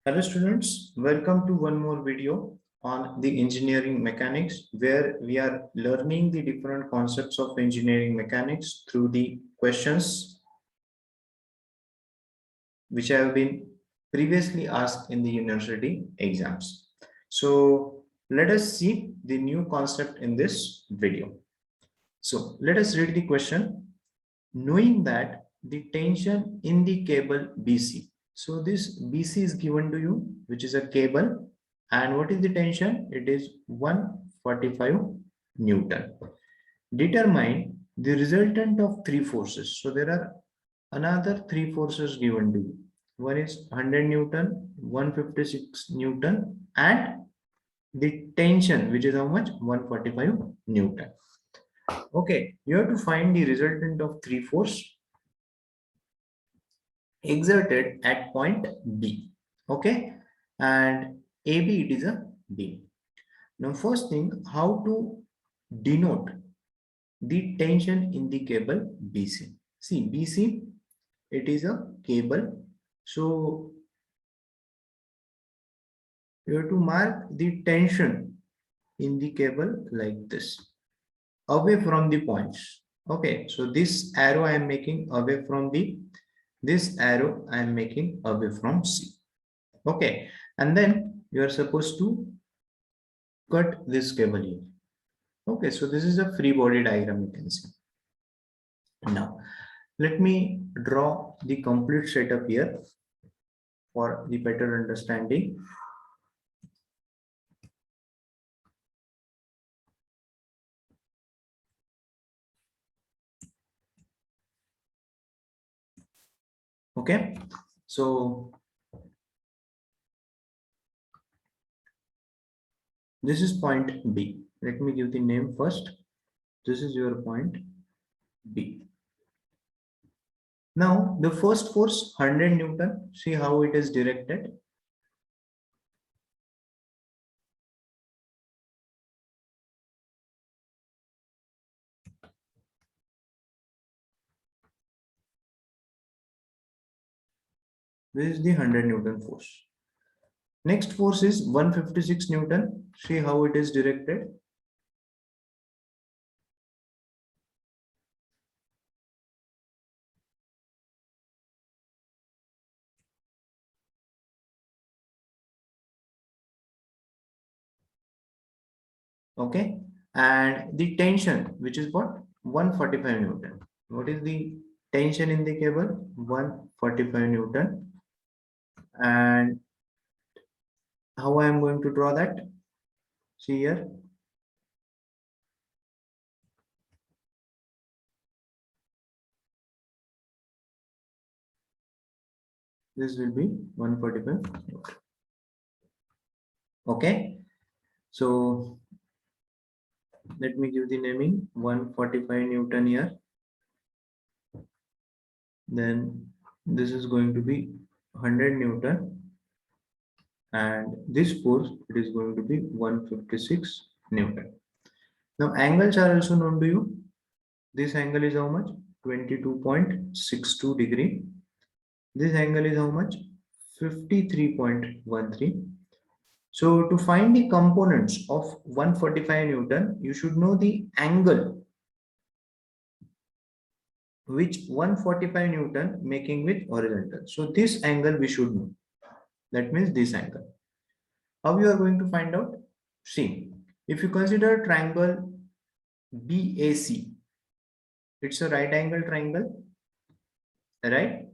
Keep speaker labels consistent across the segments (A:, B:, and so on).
A: Hello students, welcome to one more video on the engineering mechanics where we are learning the different concepts of engineering mechanics through the questions which have been previously asked in the university exams. So let us see the new concept in this video. So let us read the question. Knowing that the tension in the cable BC. So this BC is given to you, which is a cable. And what is the tension? It is 145 Newton. Determine the resultant of three forces. So there are another three forces given to you. One is 100 Newton, 156 Newton, and the tension, which is how much? 145 Newton. Okay, you have to find the resultant of three force exerted at point B. Okay, and AB it is a B. Now, first thing, how to denote the tension in the cable BC. See, BC, it is a cable. So, you have to mark the tension in the cable like this, away from the points. Okay, so this arrow I am making away from B. This arrow I am making away from C. Okay, and then you are supposed to cut this cable here. Okay, so this is a free body diagram, you can see. Now, let me draw the complete setup here for the better understanding. Okay, so this is point B. Let me give the name first. This is your point B. Now, the first force 100 Newton, see how it is directed. This is the 100 Newton force. Next force is 156 Newton. See how it is directed. Okay, and the tension, which is what? 145 Newton. What is the tension in the cable? 145 Newton. And how I am going to draw that? See here. This will be 145 Newton. Okay, so let me give the naming 145 Newton here. Then this is going to be 100 Newton, and this force it is going to be 156 Newton. Now angles are also known to you. This angle is how much? 22.62 degree. This angle is how much? 53.13. So to find the components of 145 Newton, you should know the angle which 145 Newton making with horizontal. So this angle we should know. That means this angle. How you are going to find out? See, if you consider triangle BAC, it's a right angle triangle, right?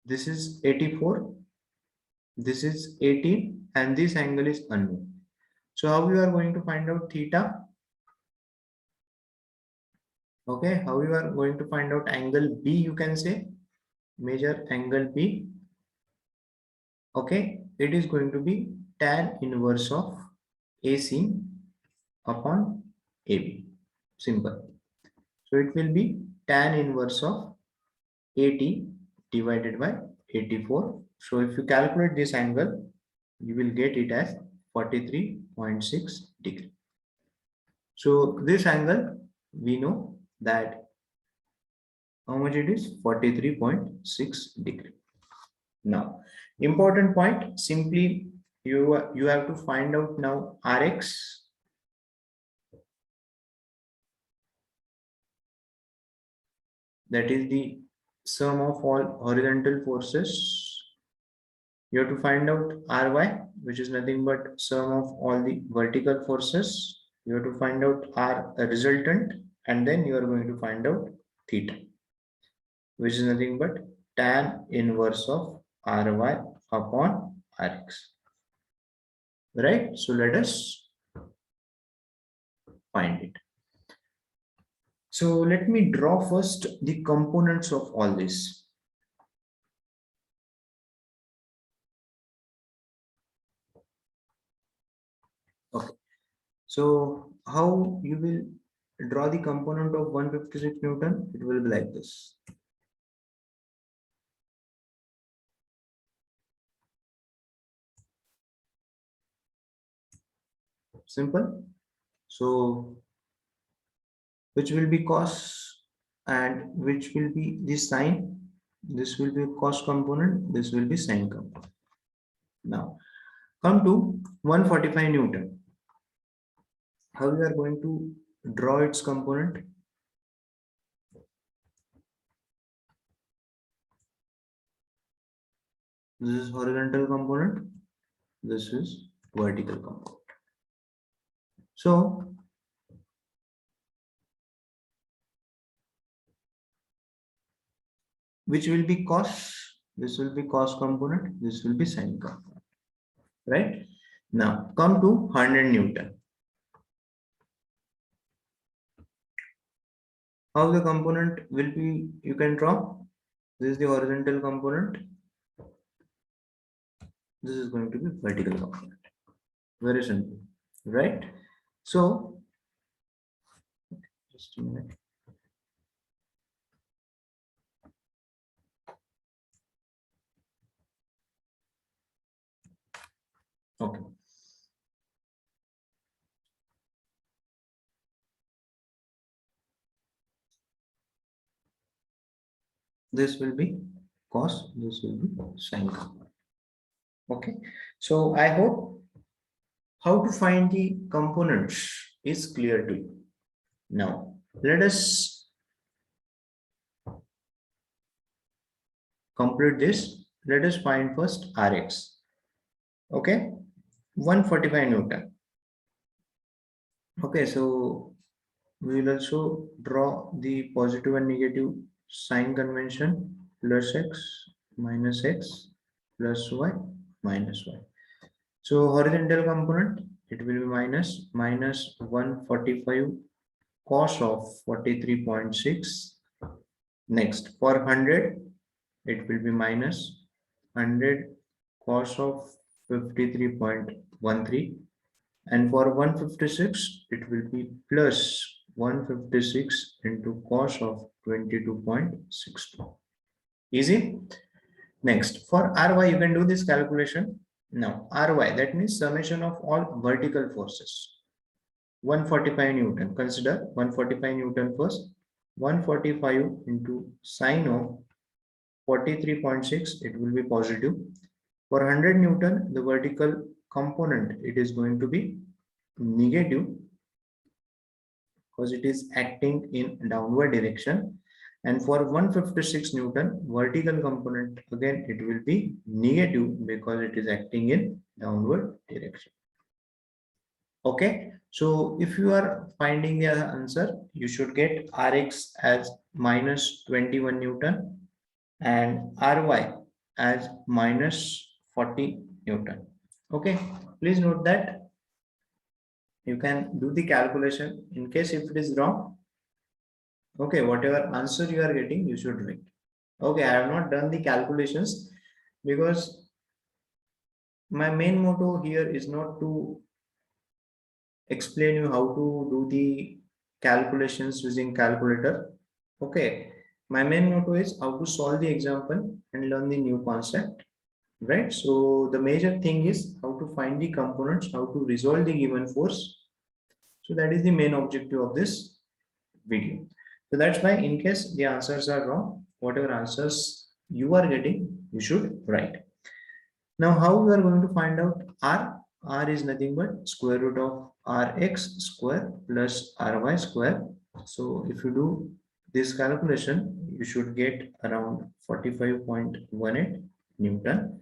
A: This is 84, this is 18, and this angle is unknown. So how you are going to find out theta? Okay, how you are going to find out angle B? You can say measure angle B. Okay, it is going to be tan inverse of AC upon AB. Simple. So it will be tan inverse of 80 divided by 84. So if you calculate this angle, you will get it as 43.6 degree. So this angle, we know that how much it is? 43.6 degree. Now, Important point, simply you have to find out now Rx, that is the sum of all horizontal forces. You have to find out Ry, which is nothing but sum of all the vertical forces. You have to find out R resultant, and then you are going to find out theta, which is nothing but tan inverse of Ry upon Rx. Right? So let us find it. So let me draw first the components of all this. Okay. So how you will draw the component of 156 Newton? It will be like this. Simple. So which will be cos and which will be the sine? This will be cos component, this will be sine component. Now come to 145 Newton. How we are going to draw its component? This is horizontal component, this is vertical component. So which will be cos? This will be cos component, this will be sine component, right? Now come to 100 Newton. How the component will be, you can draw. This is the horizontal component. This is going to be vertical component. Very simple, right? So just a minute. Okay. This will be cos, this will be sine component. Okay. So I hope how to find the components is clear to you. Now let us complete this. Let us find first Rx. Okay. 145 Newton. Okay. So we will also draw the positive and negative sign convention, plus x minus x plus y minus y. So horizontal component, it will be minus 145 cos of 43.6. Next for 100, it will be minus 100 cos of 53.13, and for 156 it will be plus 156 into cos of 22.62. Easy. Next for Ry, you can do this calculation. Now Ry, that means summation of all vertical forces. 145 Newton, consider 145 Newton first. 145 into sine of 43.6, it will be positive. For 100 Newton, the vertical component, it is going to be negative because it is acting in downward direction. And for 156 Newton, vertical component, again, it will be negative because it is acting in downward direction. Okay, so if you are finding the answer, you should get Rx as minus 21 Newton and Ry as minus 40 Newton. Okay, please note that you can do the calculation in case if it is wrong. Okay, whatever answer you are getting, you should write. Okay, I have not done the calculations because my main motto here is not to explain you how to do the calculations using calculator. Okay, my main motto is how to solve the example and learn the new concept, right? So the major thing is how to find the components, how to resolve the given force. So that is the main objective of this video. So that's why in case the answers are wrong, whatever answers you are getting, you should write. Now, how we are going to find out R? R is nothing but square root of Rx square plus Ry square. So if you do this calculation, you should get around 45.18 Newton.